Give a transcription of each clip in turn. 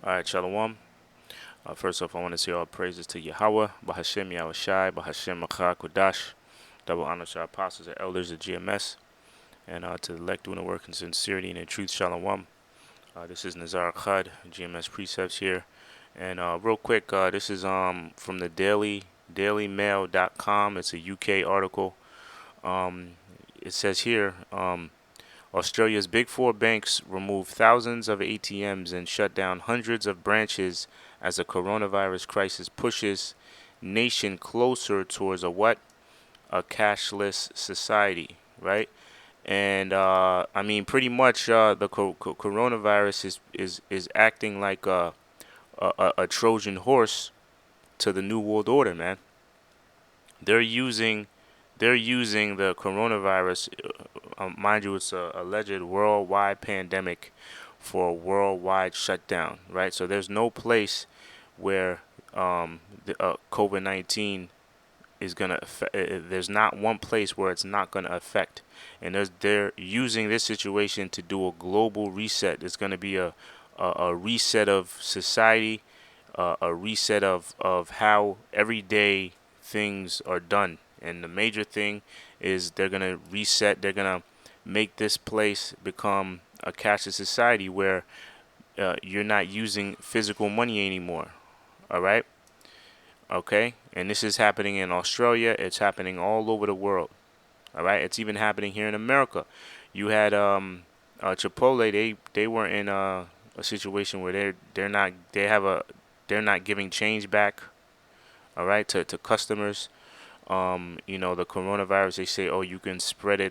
All right, shalawam. First off, I want to say all praises to Yahawah, bahasham, Yahawashi, bahasham, Kodash. Double honor to our apostles and elders of GMS, and to the elect doing the work in sincerity and in truth, shalawam. This is Nazar Khad, GMS Precepts here. And real quick, this is from the dailymail.com. It's a UK article. It says here, Australia's Big Four banks remove thousands of ATMs and shut down hundreds of branches as the coronavirus crisis pushes nation closer towards a what? A cashless society, right? And I mean, pretty much the coronavirus is acting like a Trojan horse to the New World Order, man. They're using they're using the coronavirus, mind you, it's a alleged worldwide pandemic for a worldwide shutdown, right? So there's no place where COVID-19 is gonna affect. There's not one place where it's not gonna affect, and they're using this situation to do a global reset. It's gonna be a reset of society, a reset of how everyday things are done. And the major thing is they're gonna reset. They're gonna make this place become a cashless society where you're not using physical money anymore. All right. Okay, and this is happening in Australia. It's happening all over the world. All right, it's even happening here in America. You had Chipotle. They were in a situation where they're not giving change back. All right, to customers. The coronavirus. They say, oh, you can spread the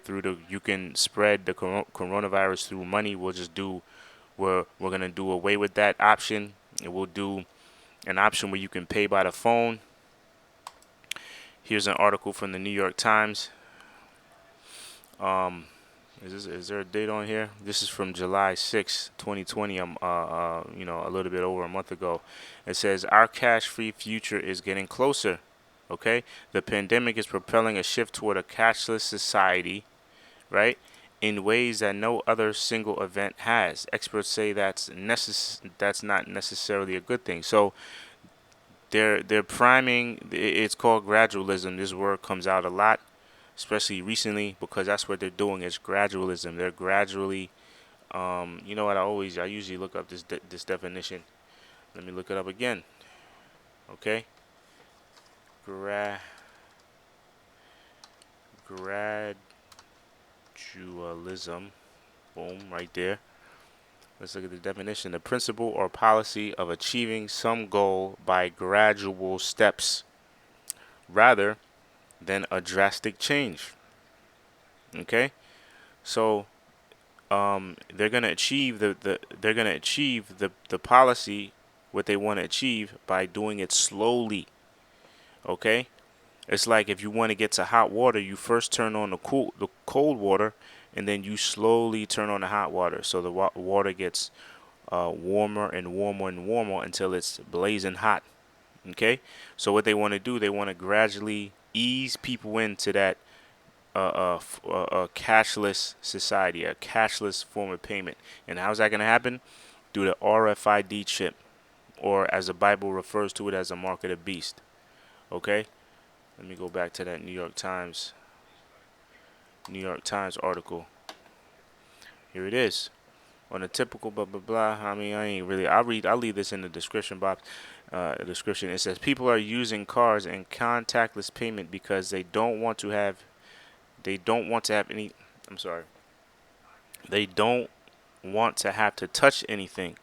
coronavirus through money. We're gonna do away with that option, and we'll do an option where you can pay by the phone. Here's an article from the New York Times. Um, is there a date on here? This is from July 6, 2020. A little bit over a month ago. It says our cash-free future is getting closer. Okay, the pandemic is propelling a shift toward a cashless society, right? In ways that no other single event has. Experts say that's not necessarily a good thing. So they're priming. It's called gradualism. This word comes out a lot, especially recently, because that's what they're doing. Is gradualism. They're gradually. You know what? I usually look up this definition. Let me look it up again. Okay. Gradualism. Boom, right there. Let's look at the definition. The principle or policy of achieving some goal by gradual steps rather than a drastic change. Okay? So they're gonna achieve the policy what they want to achieve by doing it slowly. Okay? It's like if you want to get to hot water, you first turn on the cold water, and then you slowly turn on the hot water, so the water gets warmer and warmer and warmer until it's blazing hot. Okay, so what they want to do, they want to gradually ease people into that cashless society, a cashless form of payment. And how's that going to happen? Through the RFID chip, or as the Bible refers to it, as a mark of the beast. Okay. Let me go back to that New York Times article. Here it is. On a typical blah blah blah. I mean, I'll leave this in the description box. Description. It says people are using cards and contactless payment because they don't want to have any. I'm sorry. They don't want to have to touch anything.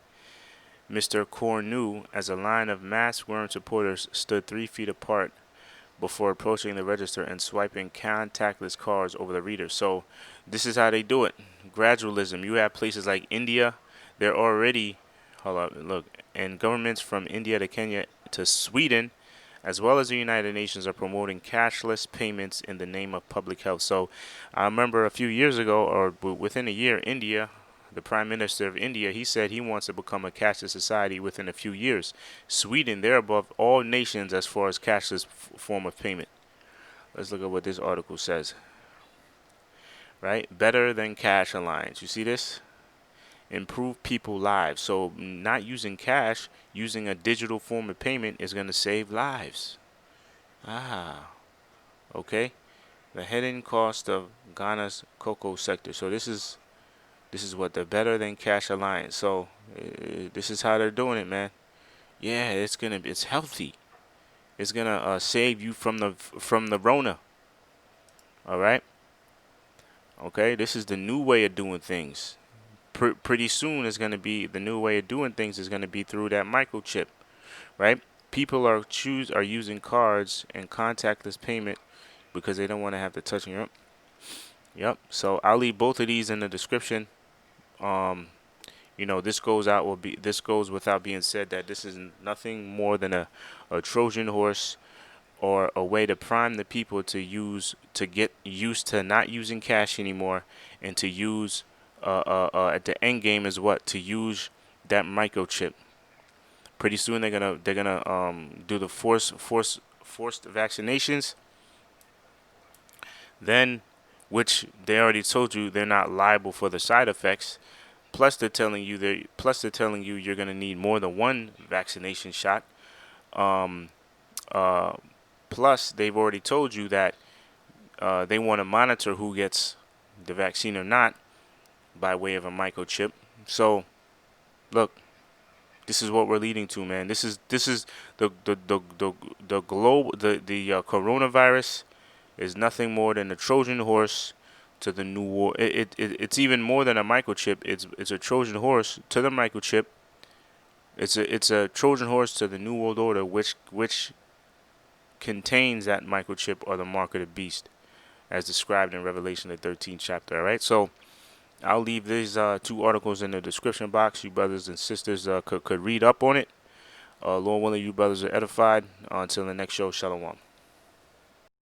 Mr. Cornu, as a line of mask-wearing supporters stood 3 feet apart before approaching the register and swiping contactless cards over the reader. So this is how they do it. Gradualism. You have places like India. They're already, hold up, look, and governments from India to Kenya to Sweden, as well as the United Nations, are promoting cashless payments in the name of public health. So I remember a few years ago, or within a year, India, the Prime Minister of India, he said he wants to become a cashless society within a few years. Sweden, they're above all nations as far as cashless form of payment. Let's look at what this article says. Right? Better than cash alliance. You see this? improve people's lives. So not using cash, using a digital form of payment is going to save lives. Ah, okay. The hidden cost of Ghana's cocoa sector. So this is what the Better Than Cash Alliance. So this is how they're doing it, man. Yeah, it's healthy. It's gonna save you from the Rona. All right. Okay. This is the new way of doing things. Pretty soon is gonna be the new way of doing things is gonna be through that microchip, right? People are using cards and contactless payment because they don't want to have to touch your. Yep. So I'll leave both of these in the description. Um, this goes without being said that this is nothing more than a Trojan horse or a way to prime the people to get used to not using cash anymore and to use at the end game is what to use that microchip. Pretty soon they're gonna do the forced vaccinations. Then, which they already told you they're not liable for the side effects. Plus they're telling you you're gonna need more than one vaccination shot. Um, uh, Plus they've already told you that they want to monitor who gets the vaccine or not by way of a microchip. So look, this is what we're leading to, man. This is the globe the coronavirus is nothing more than a Trojan horse to the new war. It's even more than a microchip. It's a Trojan horse to the microchip. It's a Trojan horse to the new world order, which contains that microchip or the mark of the beast, as described in Revelation the 13th chapter. All right, so I'll leave these two articles in the description box. You brothers and sisters could read up on it. Lord willing, you brothers are edified. Until the next show, shalawam.